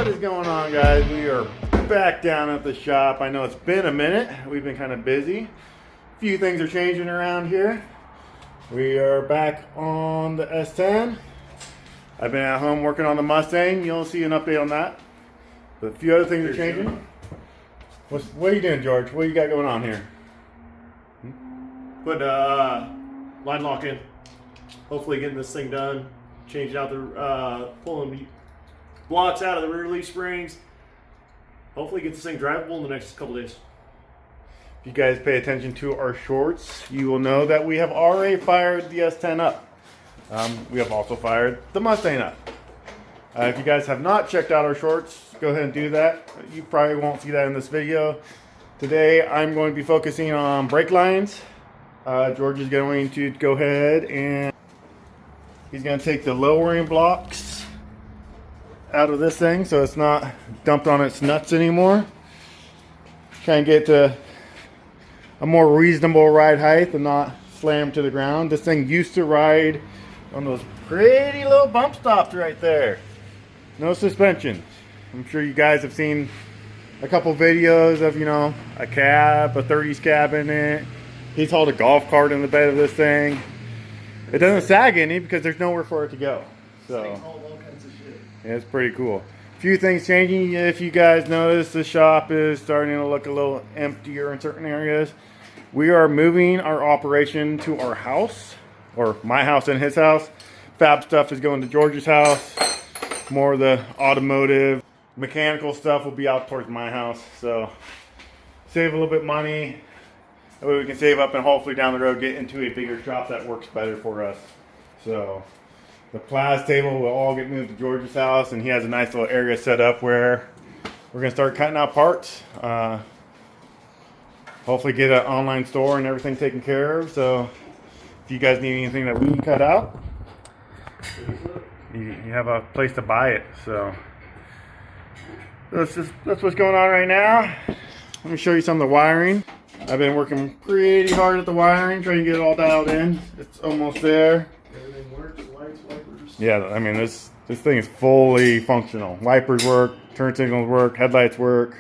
What is going on, guys? We are back down at the shop. I know it's been a minute. We've been kind of busy. A few things are changing around here. We are back on the S10. I've been at home working on the Mustang. You'll see an update on that. But a few other things are changing. What are you doing, George? What you got going on here? Put line lock in. Hopefully getting this thing done. Changing out the pulling blocks out of the rear leaf springs. Hopefully get this thing drivable in the next couple days. If you guys pay attention to our shorts, you will know that we have already fired the S10 up. We have also fired the Mustang up. If you guys have not checked out our shorts, go ahead and do that. You probably won't see that in this video. Today I'm going to be focusing on brake lines. George is going to go ahead and he's going to take the lowering blocks out of this thing so it's not dumped on its nuts anymore. Try and get to a more reasonable ride height and not slam to the ground. This thing used to ride on those pretty little bump stops right there. No suspension. I'm sure you guys have seen a couple videos of, you know, a cab, a 30s cab in it. He's hauled a golf cart in the bed of this thing. It doesn't sag any because there's nowhere for it to go. So yeah, it's pretty cool. A few things changing. If you guys notice, the shop is starting to look a little emptier in certain areas. We are moving our operation to our house, or my house and his house. Fab stuff is going to George's house. More of the automotive, mechanical stuff will be out towards my house. So save a little bit of money. That way we can save up and hopefully down the road get into a bigger shop that works better for us. So the Plas table will all get moved to George's house, and he has a nice little area set up where we're going to start cutting out parts. Hopefully get an online store and everything taken care of. So if you guys need anything that we can cut out, you have a place to buy it. So that's what's going on right now. Let me show you some of the wiring. I've been working pretty hard at the wiring, trying to get it all dialed in. It's almost there. Everything works, lights, wipers. Yeah, I mean this thing is fully functional. Wipers work, turn signals work, headlights work.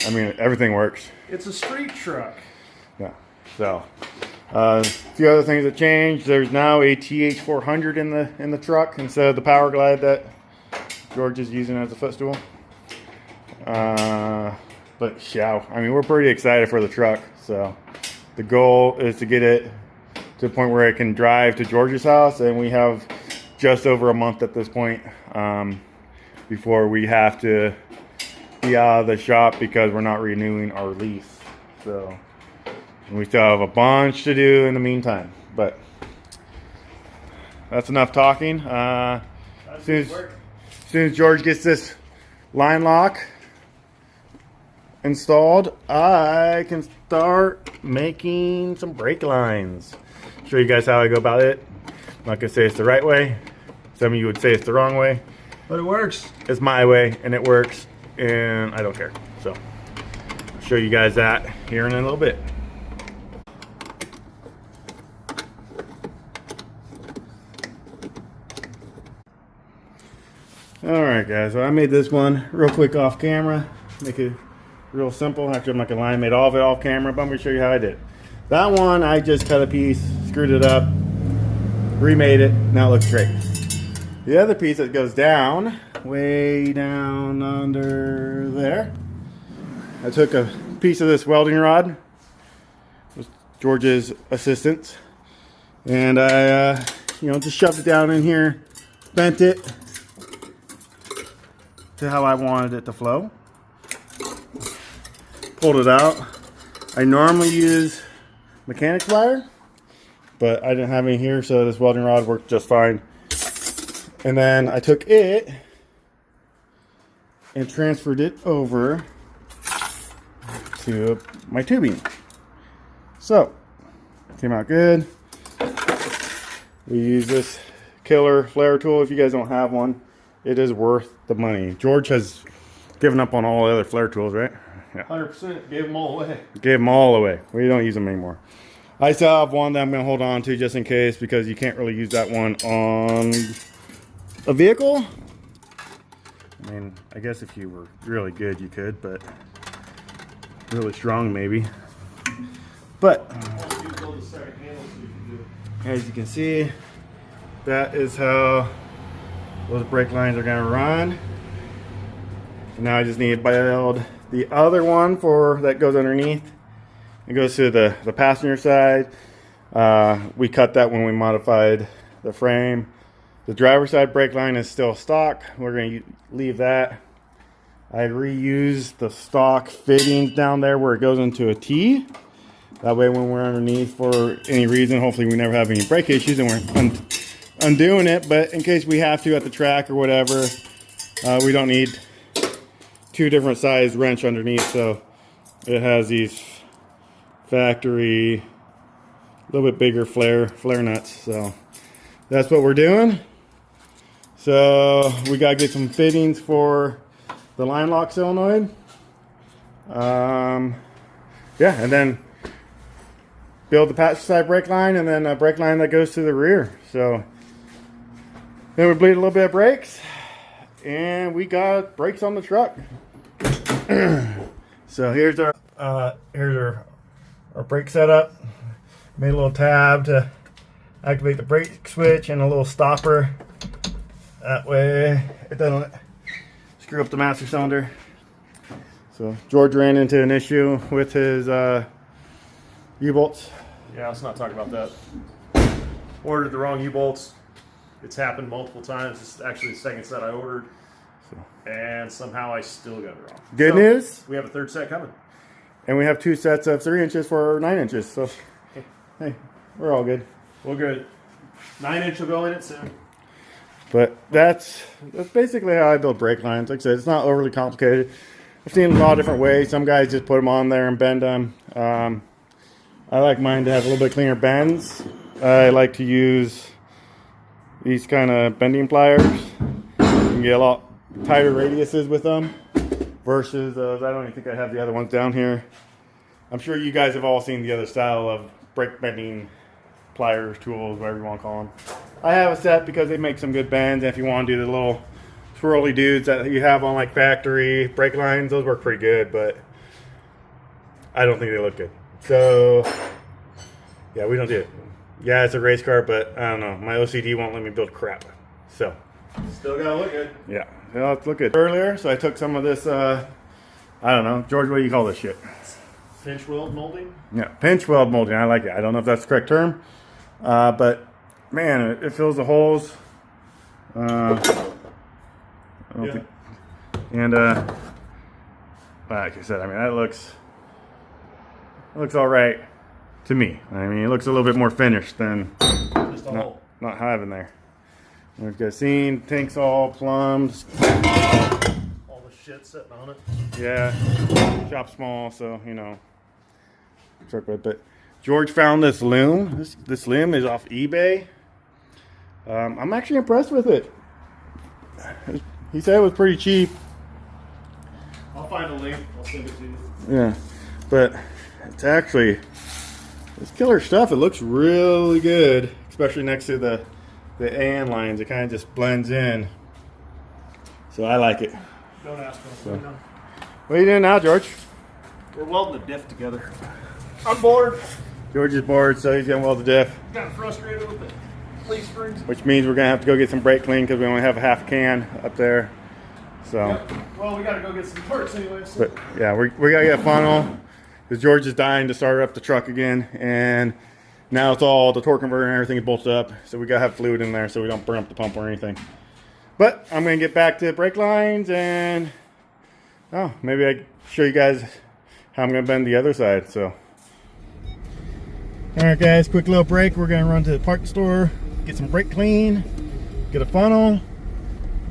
I mean everything works. It's a street truck. Yeah. So a few other things that changed. There's now a TH400 in the truck instead of the Power Glide that George is using as a footstool. But yeah, I mean we're pretty excited for the truck. So the goal is to get it to the point where it can drive to George's house, and we have just over a month at this point before we have to be out of the shop because we're not renewing our lease. So we still have a bunch to do in the meantime, but that's enough talking. As soon as George gets this line lock installed, I can start making some brake lines. Show you guys how I go about it. I'm not gonna say it's the right way. Some of you would say it's the wrong way, But it works. it's my way and it works, and I don't care. So I'll show you guys that here in a little bit. Alright guys, so I made this one real quick off camera. Make it real simple. Actually I'm not gonna lie, I made all of it off camera, but I'm gonna show you how I did it. That one I just cut a piece, screwed it up, remade it, now it looks great. The other piece that goes down, way down under there, I took a piece of this welding rod, with George's assistance, and I just shoved it down in here, bent it to how I wanted it to flow, pulled it out. I normally use mechanics wire, but I didn't have any here, so this welding rod worked just fine. And then I took it and transferred it over to my tubing. So, came out good. We use this killer flare tool. If you guys don't have one, it is worth the money. George has given up on all the other flare tools, right? Yeah. 100%. Gave them all away. Gave them all away. We don't use them anymore. I still have one that I'm going to hold on to just in case, because you can't really use that one on a vehicle. I mean, I guess if you were really good, you could, but really strong maybe. But as you can see, that is how those brake lines are gonna run. And now I just need to build the other one for that goes underneath. It goes to the passenger side. We cut that when we modified the frame. The driver's side brake line is still stock. We're going to leave that. I reused the stock fittings down there where it goes into a T. That way when we're underneath for any reason, hopefully we never have any brake issues and we're undoing it. But in case we have to at the track or whatever, we don't need two different size wrench underneath. So it has these factory, a little bit bigger flare nuts. So that's what we're doing. So we gotta get some fittings for the line lock solenoid. Yeah, and then build the passenger side brake line and then a brake line that goes to the rear. So then we bleed a little bit of brakes and we got brakes on the truck. So here's our brake setup. Made a little tab to activate the brake switch and a little stopper. That way it doesn't screw up the master cylinder. So George ran into an issue with his U-bolts. Yeah, let's not talk about that. Ordered the wrong U-bolts. It's happened multiple times. It's actually the second set I ordered. And somehow I still got it wrong. Good news. We have a third set coming. And we have 2 sets of 3 inches for 9 inches. So hey, we're all good. We're good. 9-inch will go in it soon. But that's basically how I build brake lines. Like I said, it's not overly complicated. I've seen a lot of different ways. Some guys just put them on there and bend them. I like mine to have a little bit cleaner bends. I like to use these kind of bending pliers. You can get a lot tighter radiuses with them versus those. I don't even think I have the other ones down here. I'm sure you guys have all seen the other style of brake bending pliers, tools, whatever you want to call them. I have a set because they make some good bends. And if you want to do the little swirly dudes that you have on like factory brake lines, those work pretty good, but I don't think they look good. So yeah, we don't do it. Yeah, it's a race car, but I don't know. My OCD won't let me build crap. So Still gotta look good. yeah, let's look at earlier. So I took some of this. I don't know, George. What do you call this shit? Pinch weld molding. Yeah, pinch weld molding. I like it. I don't know if that's the correct term, but man, it fills the holes. I don't think, and like I said, I mean that looks all right to me. I mean, it looks a little bit more finished than Just a hole. not having there. We've got seen tanks all plumbed. All the shit sitting on it. Yeah, shop small, so you know. But George found this loom. This loom is off eBay. I'm actually impressed with it. He said it was pretty cheap. I'll find a link. I'll send it to you. Yeah, but it's killer stuff. It looks really good, especially next to the AN lines. It kind of just blends in. So I like it. Don't ask me. So. What are you doing now, George? We're welding the diff together. I'm bored. George is bored, so he's gonna weld the diff. Got frustrated with it. Leaf springs. Which means we're gonna have to go get some brake clean because we only have a half can up there. So. Yep. Well, we gotta go get some parts anyway. So. But yeah, we gotta get a funnel because George is dying to start up the truck again, and now it's all the torque converter and everything is bolted up, so we gotta have fluid in there so we don't burn up the pump or anything. But I'm gonna get back to brake lines and maybe I show you guys how I'm gonna bend the other side. So, all right, guys, quick little break. We're gonna run to the parts store, get some brake clean, get a funnel.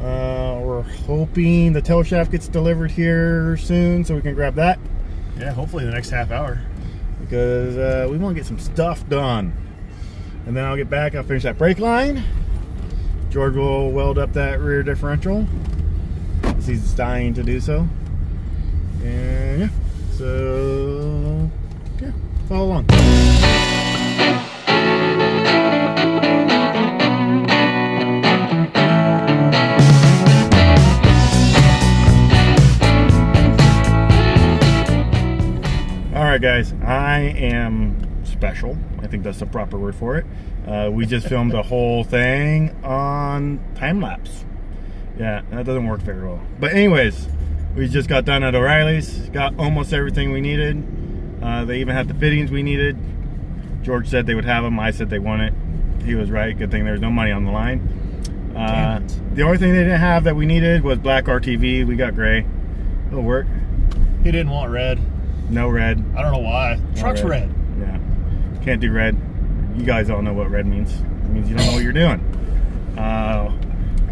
We're hoping the tail shaft gets delivered here soon so we can grab that. Yeah, hopefully the next half hour. Because we want to get some stuff done. And then I'll get back, I'll finish that brake line. George will weld up that rear differential, because he's dying to do so. And yeah, so yeah, follow along. right, guys, I am special. I think that's the proper word for it. We just filmed the whole thing on time lapse. Yeah, that doesn't work very well. But anyways, we just got done at O'Reilly's. Got almost everything we needed. They even had the fittings we needed. George said they would have them. I said they want it. He was right. Good thing there's no money on the line. The only thing they didn't have that we needed was black RTV. We got gray. It'll work. He didn't want red. No red. I don't know why. No Truck's red. Yeah. Can't do red. You guys all know what red means. It means you don't know what you're doing.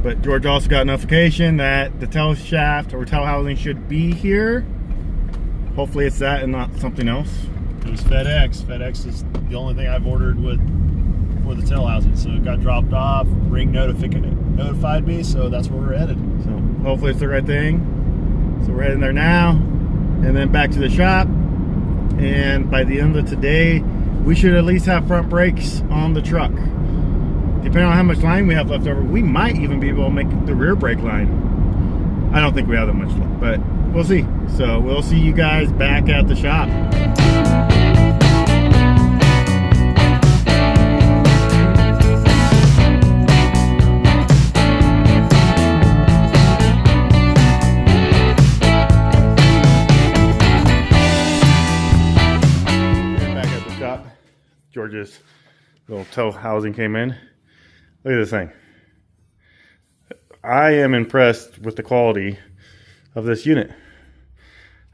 But George also got notification that the tail shaft or tail housing should be here. Hopefully it's that and not something else. It was FedEx. FedEx is the only thing I've ordered for the tail housing. So it got dropped off. Ring notified me, so that's where we're headed. So hopefully it's the right thing. So we're heading there now, and then back to the shop. And by the end of today, we should at least have front brakes on the truck. Depending on how much line we have left over, we might even be able to make the rear brake line. I don't think we have that much left, but we'll see. So we'll see you guys back at the shop. George's little tow housing came in. Look at this thing. I am impressed with the quality of this unit.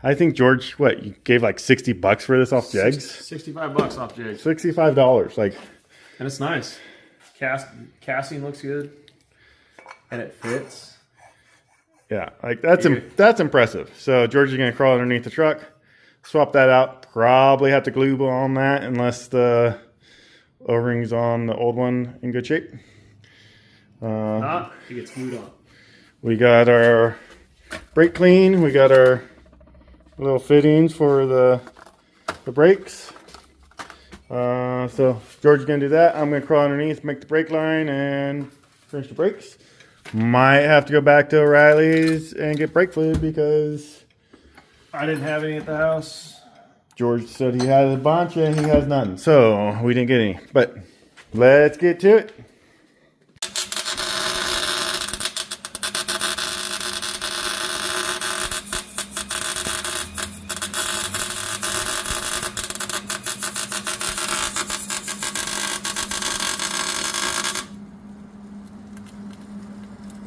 I think George, what, you gave like $60 for this off Jegs? $65 off Jegs. $65, like. And it's nice. Casting looks good, and it fits. Yeah, like that's impressive. So George is gonna crawl underneath the truck, swap that out. Probably have to glue on that unless the O-ring's on the old one in good shape. Not, it gets glued on. We got our brake clean. We got our little fittings for the brakes. So George is gonna do that. I'm gonna crawl underneath, make the brake line, and finish the brakes. Might have to go back to O'Reilly's and get brake fluid because I didn't have any at the house. George said he had a bunch and he has none. So we didn't get any. But let's get to it.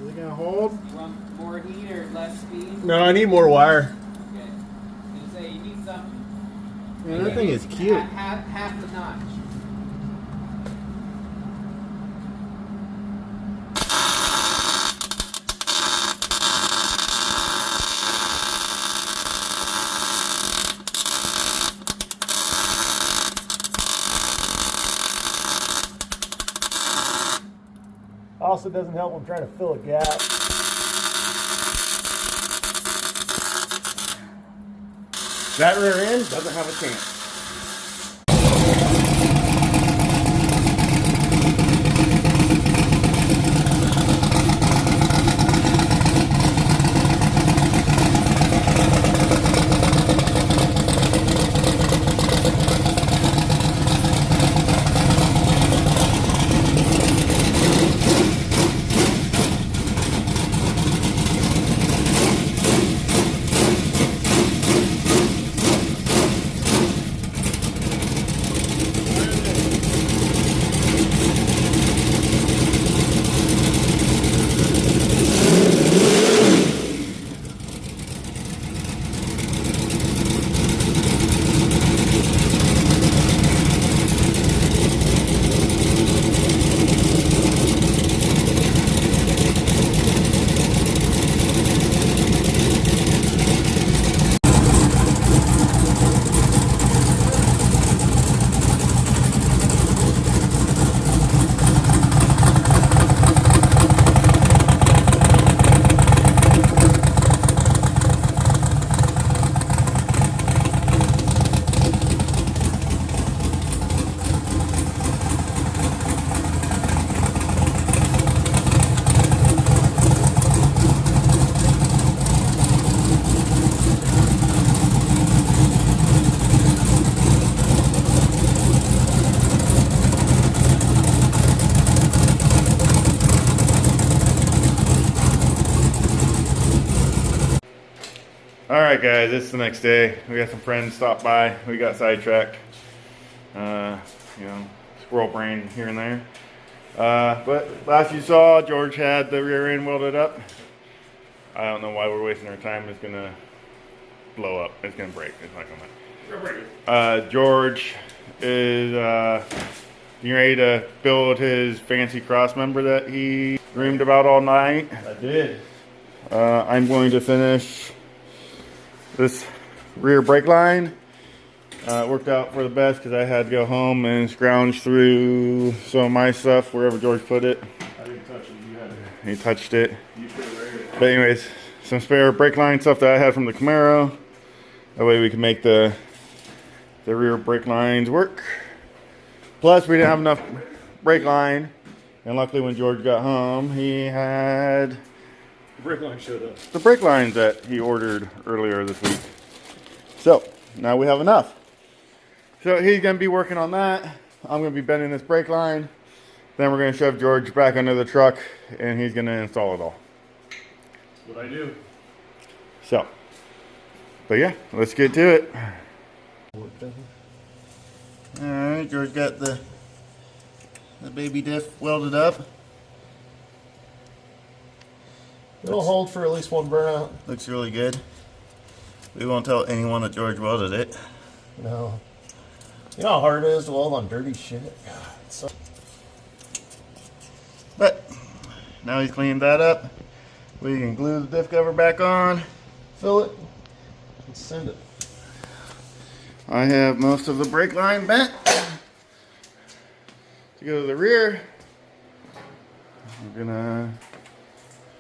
Is it gonna hold? You want more heat or less speed? No, I need more wire. Okay. You say you need something. Man, that thing is cute. Half the notch. Also doesn't help when trying to fill a gap. That rear end doesn't have a chance. All right, guys, it's the next day. We got some friends stop by. We got sidetracked. You know, squirrel brain here and there. But last you saw, George had the rear end welded up. I don't know why we're wasting our time. It's gonna blow up. It's gonna break. It's not gonna. George is getting ready to build his fancy cross member that he dreamed about all night. I did. I'm going to finish this rear brake line. It worked out for the best because I had to go home and scrounge through some of my stuff wherever George put it. I didn't touch it. You had it. He touched it. You put it right here. But anyways, some spare brake line stuff that I had from the Camaro. That way we can make the rear brake lines work. Plus we didn't have enough brake line. And luckily when George got home, he had The brake line showed up. the brake lines that he ordered earlier this week. So now we have enough. So he's gonna be working on that. I'm gonna be bending this brake line. Then we're gonna shove George back under the truck and he's gonna install it all. That's what I do. So, but yeah, let's get to it. Alright, George got the baby diff welded up. It'll hold for at least one burnout. Looks really good. We won't tell anyone that George welded it. No. You know how hard it is to weld on dirty shit? God, so But now he's cleaned that up. We can glue the diff cover back on. fill it and send it. I have most of the brake line bent to go to the rear. I'm gonna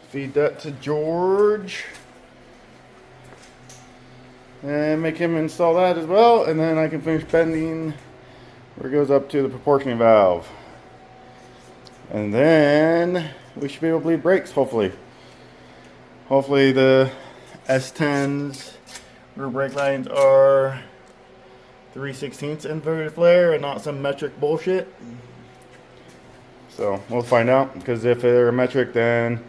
feed that to George and make him install that as well, and then I can finish bending where it goes up to the proportioning valve, and then we should be able to bleed brakes. Hopefully the S10's rear brake lines are 3/16 inverted flare and not some metric bullshit. So we'll find out, because if they're a metric, then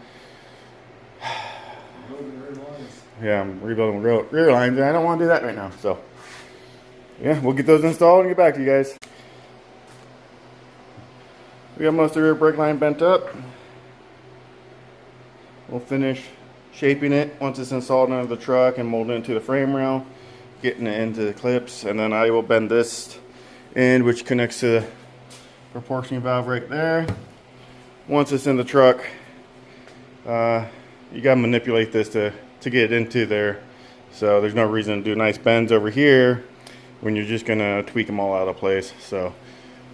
yeah, I'm rebuilding rear lines and I don't want to do that right now. So yeah, we'll get those installed and get back to you guys. We got most of the rear brake line bent up. We'll finish shaping it once it's installed into the truck and molding it into the frame rail, getting it into the clips, and then I will bend this end, which connects to the proportioning valve right there. Once it's in the truck, you gotta manipulate this to get it into there. So there's no reason to do nice bends over here when you're just gonna tweak them all out of place. So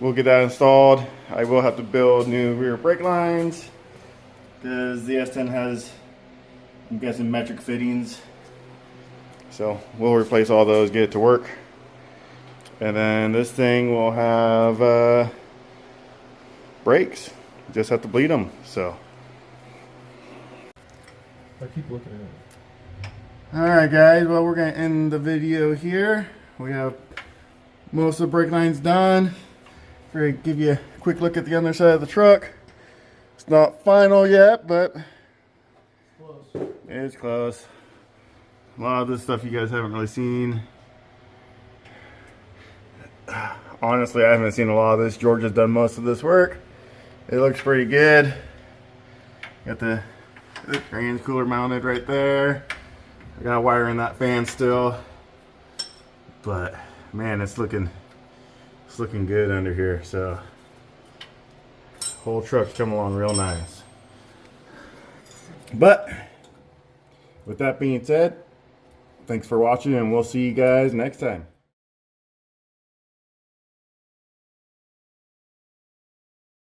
we'll get that installed. I will have to build new rear brake lines because the S10 has, I'm guessing, metric fittings. So we'll replace all those, get it to work. And then this thing will have brakes. Just have to bleed them. So I keep looking at it. alright guys, well, we're going to end the video here. We have most of the brake lines done. We're going to give you a quick look at the underside of the truck. It's not final yet, but Close. it's close. A lot of this stuff you guys haven't really seen. Honestly, I haven't seen a lot of this. George has done most of this work. It looks pretty good. Got the trans cooler mounted right there. I got wire in that fan still. But man, it's looking good under here. So whole truck's coming along real nice. But with that being said, thanks for watching, and we'll see you guys next time.